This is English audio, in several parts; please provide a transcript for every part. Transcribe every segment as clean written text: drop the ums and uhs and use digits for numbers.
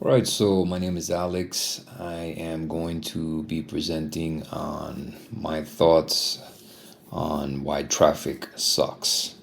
All right, so my name is Alex. I am going to be presenting on my thoughts on why traffic sucks.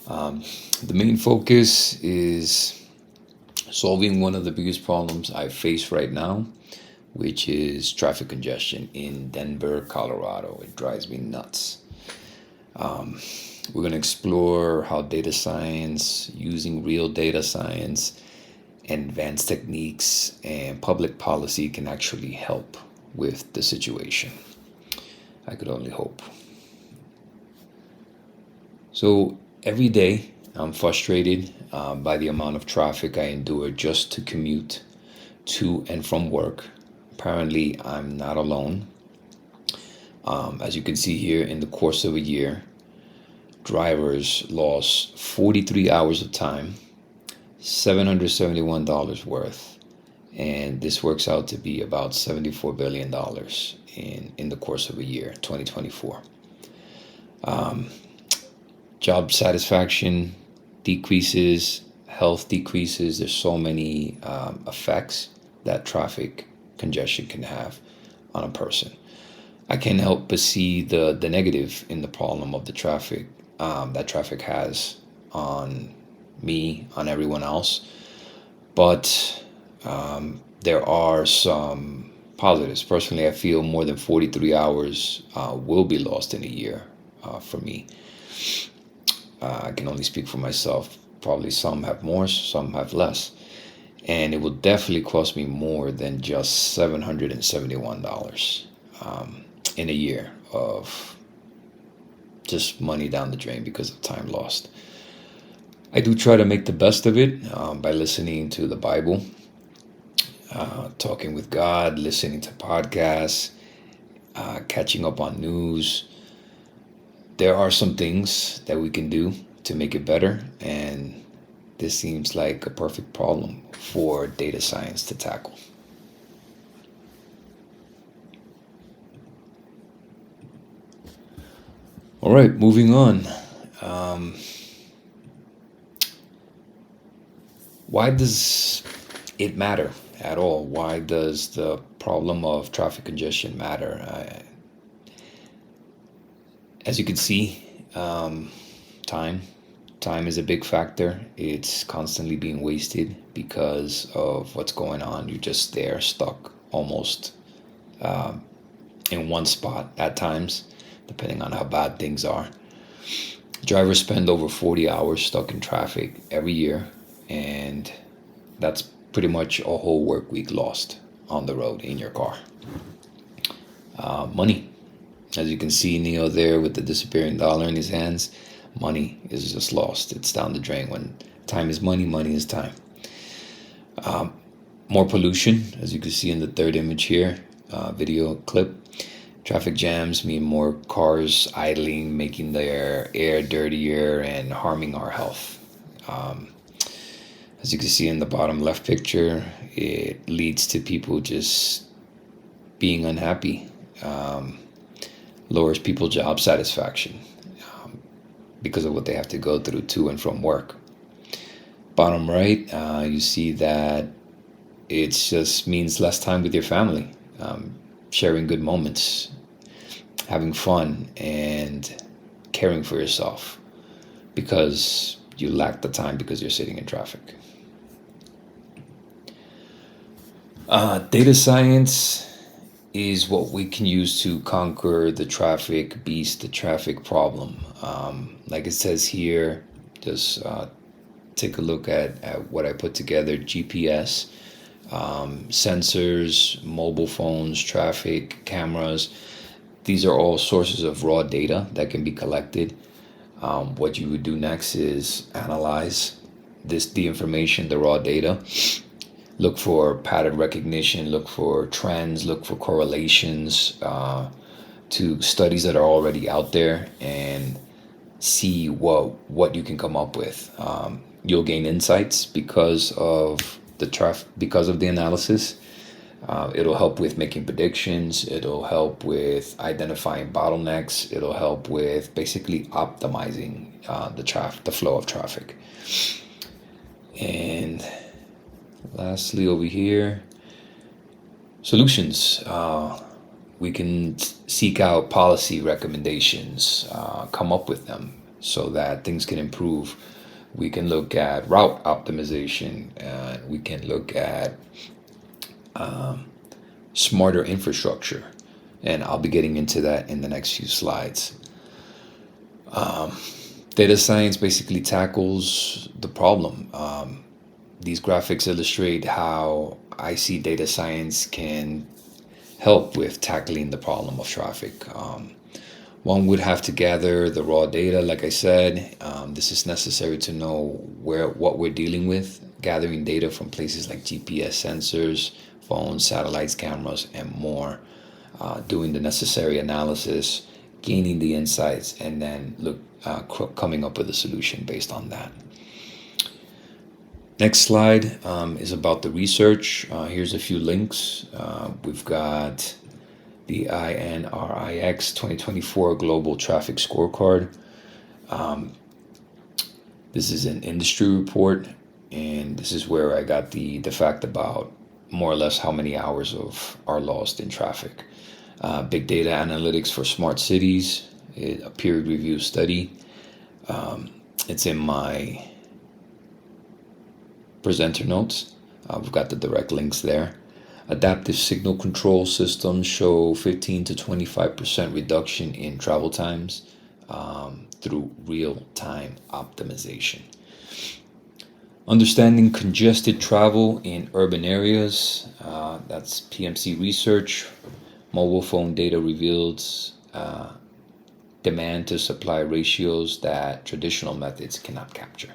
Um, the main focus is solving one of the biggest problems I face right now, which is traffic congestion in Denver, Colorado. It drives me nuts. Um, we're going to explore how data science, using real data science, and advanced techniques and public policy can actually help with the situation. I could only hope. So every day I'm frustrated by the amount of traffic I endure just to commute to and from work. Apparently, I'm not alone. As you can see here, in the course of a year, drivers lost 43 hours of time, $771 worth, and this works out to be about $74 billion in the course of a year, 2024. Um, Job satisfaction decreases, health decreases. There's so many effects that traffic congestion can have on a person. I can't help but see the negative in the problem of the traffic that traffic has on me, on everyone else. But there are some positives. Personally, I feel more than 43 hours will be lost in a year for me. I can only speak for myself. Probably some have more, some have less. And it will definitely cost me more than just $771 in a year of just money down the drain because of time lost. I do try to make the best of it by listening to the Bible, talking with God, listening to podcasts, catching up on news. There are some things that we can do to make it better, and this seems like a perfect problem for data science to tackle. All right, moving on. Um, why does it matter at all? Why does the problem of traffic congestion matter? As you can see, time. Time is a big factor. It's constantly being wasted because of what's going on. You're just there, stuck almost um, in one spot at times, depending on how bad things are. Drivers spend over 40 hours stuck in traffic every year, and that's pretty much a whole work week lost on the road in your car. Money. As you can see Neo there with the disappearing dollar in his hands, money is just lost. It's down the drain. When time is money, money is time. More pollution, as you can see in the third image here, video clip. Traffic jams mean more cars idling, making their air dirtier and harming our health. Um, as you can see in the bottom left picture, it leads to people just being unhappy. Lowers people job satisfaction because of what they have to go through to and from work. Bottom right, you see that it just means less time with your family, sharing good moments, having fun, and caring for yourself because you lack the time because you're sitting in traffic. Data science is what we can use to conquer the traffic beast, the traffic problem. Like it says here, just take a look at what I put together: GPS, sensors, mobile phones, traffic cameras. These are all sources of raw data that can be collected. What you would do next is analyze the information, the raw data, look for pattern recognition, look for trends, look for correlations to studies that are already out there, and see what you can come up with. You'll gain insights because of the analysis. It'll help with making predictions. It'll help with identifying bottlenecks. It'll help with basically optimizing the flow of traffic. And Lastly, over here, solutions. We can seek out policy recommendations, come up with them so that things can improve. We can look at route optimization, and we can look at smarter infrastructure. And I'll be getting into that in the next few slides. Data science basically tackles the problem. These graphics illustrate how I see data science can help with tackling the problem of traffic. One would have to gather the raw data, like I said. This is necessary to know what we're dealing with, gathering data from places like GPS sensors, phones, satellites, cameras, and more, doing the necessary analysis, gaining the insights, and then coming up with a solution based on that. Next slide is about the research. Here's a few links. We've got the INRIX 2024 Global Traffic Scorecard. This is an industry report, and this is where I got the fact about more or less how many hours are lost in traffic. Big data analytics for smart cities, a peer-reviewed study. It's in my presenter notes. We've got the direct links there. Adaptive signal control systems show 15 to 25% reduction in travel times through real-time optimization. Understanding congested travel in urban areas, that's PMC research. Mobile phone data reveals demand to supply ratios that traditional methods cannot capture.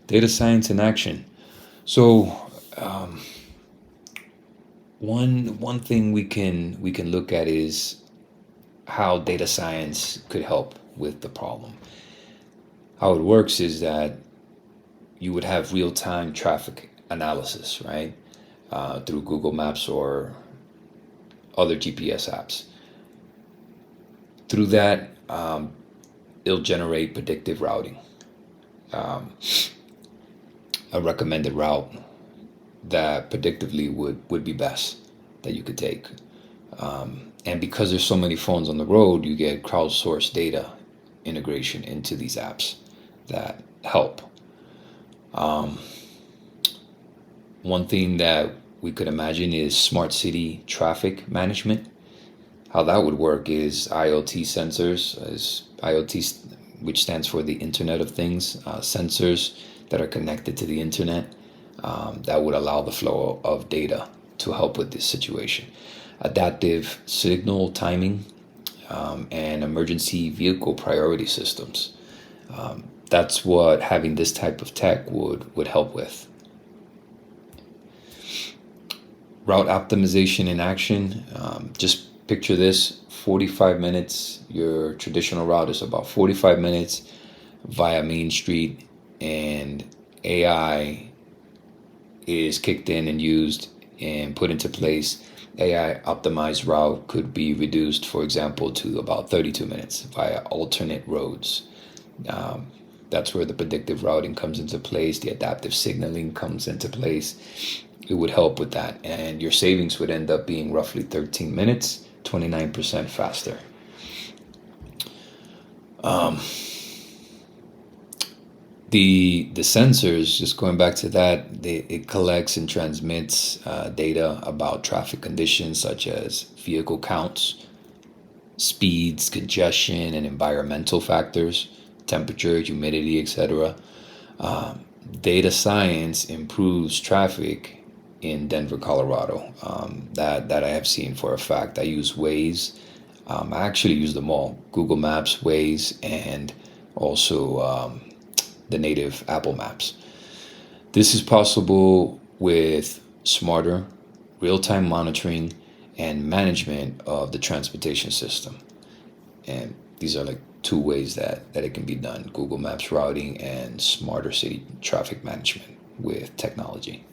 Data science in action. So one thing we can look at is how data science could help with the problem. How it works is that you would have real-time traffic analysis, right, through Google Maps or other GPS apps. Through that, it'll generate predictive routing, a recommended route that predictively would be best that you could take. And because there's so many phones on the road, you get crowdsourced data integration into these apps that help. One thing that we could imagine is smart city traffic management. How that would work is IoT sensors, which stands for the Internet of Things, sensors that are connected to the internet, that would allow the flow of data to help with this situation. Adaptive signal timing, and emergency vehicle priority systems. That's what having this type of tech would help with. Route optimization in action. Just picture this: 45 minutes. Your traditional route is about 45 minutes via Main Street, and AI is kicked in and used and put into place. AI optimized route could be reduced, for example, to about 32 minutes via alternate roads. That's where the predictive routing comes into place. The adaptive signaling comes into place. It would help with that. And your savings would end up being roughly 13 minutes, 29% faster. The sensors, just going back to that, it collects and transmits data about traffic conditions such as vehicle counts, speeds, congestion, and environmental factors, temperature, humidity, etc. Data science improves traffic in Denver, Colorado. That I have seen for a fact. I use Waze. I actually use them all: Google Maps, Waze, and also the native Apple Maps. This is possible with smarter real-time monitoring and management of the transportation system. And these are like two ways that it can be done: Google Maps routing and smarter city traffic management with technology.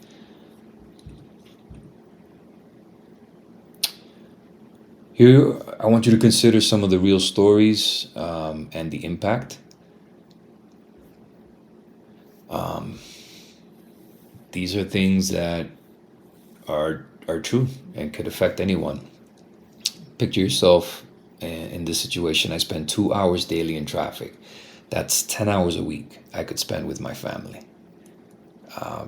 Here, I want you to consider some of the real stories and the impact. Um, these are things that are true and could affect anyone. Picture yourself in this situation. I spend 2 hours daily in traffic. That's 10 hours a week I could spend with my family. Uh,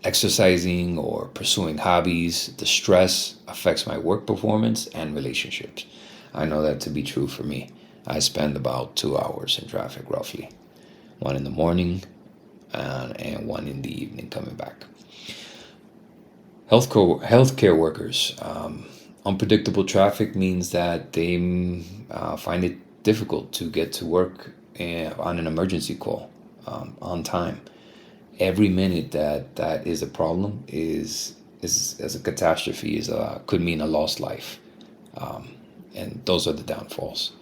Exercising or pursuing hobbies, the stress affects my work performance and relationships. I know that to be true for me. I spend about 2 hours in traffic roughly, one in the morning and one in the evening coming back. Healthcare workers. Unpredictable traffic means that they find it difficult to get to work on an emergency call on time. Every minute that is a problem is as a catastrophe is could mean a lost life, um, and those are the downfalls.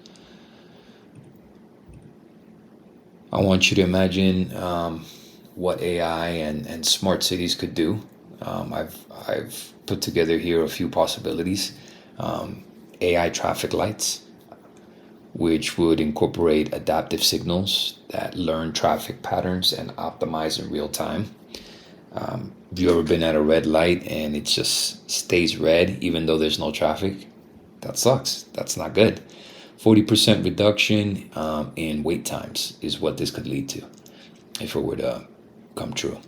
I want you to imagine what AI and smart cities could do. I've put together here a few possibilities. Um, AI traffic lights, which would incorporate adaptive signals that learn traffic patterns and optimize in real time. Have you ever been at a red light and it just stays red even though there's no traffic? That sucks. That's not good. 40% reduction in wait times is what this could lead to if it were to come true.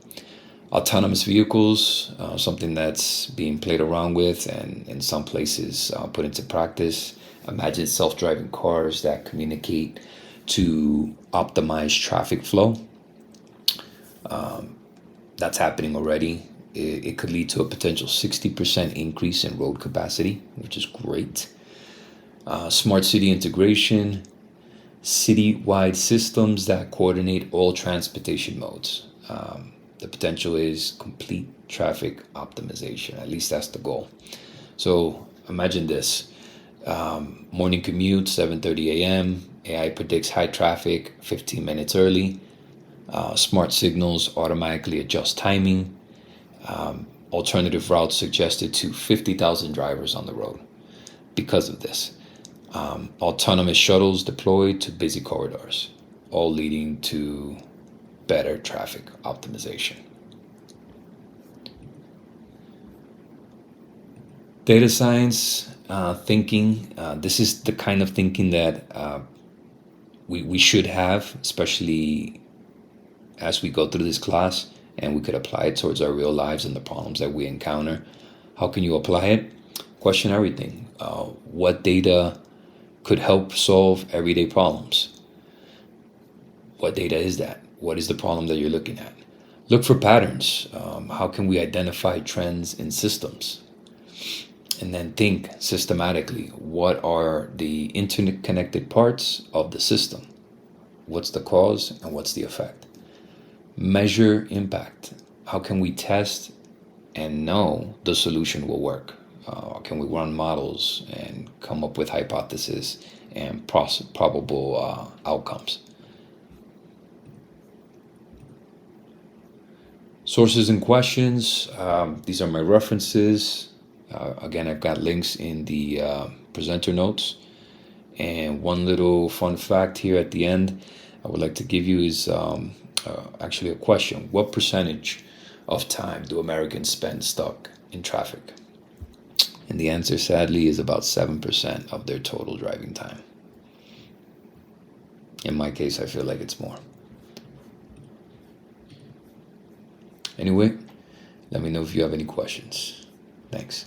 Autonomous vehicles, something that's being played around with and in some places put into practice. Imagine self-driving cars that communicate to optimize traffic flow. That's happening already. It could lead to a potential 60% increase in road capacity, which is great. Smart city integration, city-wide systems that coordinate all transportation modes. The potential is complete traffic optimization. At least that's the goal. So imagine this. Morning commute, 7:30 a.m. AI predicts high traffic 15 minutes early. Smart signals automatically adjust timing. Alternative routes suggested to 50,000 drivers on the road because of this. Autonomous shuttles deployed to busy corridors, all leading to better traffic optimization. Data science thinking. This is the kind of thinking that we should have, especially as we go through this class, and we could apply it towards our real lives and the problems that we encounter. How can you apply it? Question everything. What data could help solve everyday problems? What data is that? What is the problem that you're looking at? Look for patterns. How can we identify trends in systems? And then think systematically. What are the interconnected parts of the system? What's the cause and what's the effect? Measure impact. How can we test and know the solution will work? Can we run models and come up with hypotheses and probable outcomes? Sources and questions. These are my references. Again, I've got links in the presenter notes. And one little fun fact here at the end I would like to give you is actually a question. What percentage of time do Americans spend stuck in traffic? And the answer, sadly, is about 7% of their total driving time. In my case, I feel like it's more. Anyway, let me know if you have any questions. Thanks.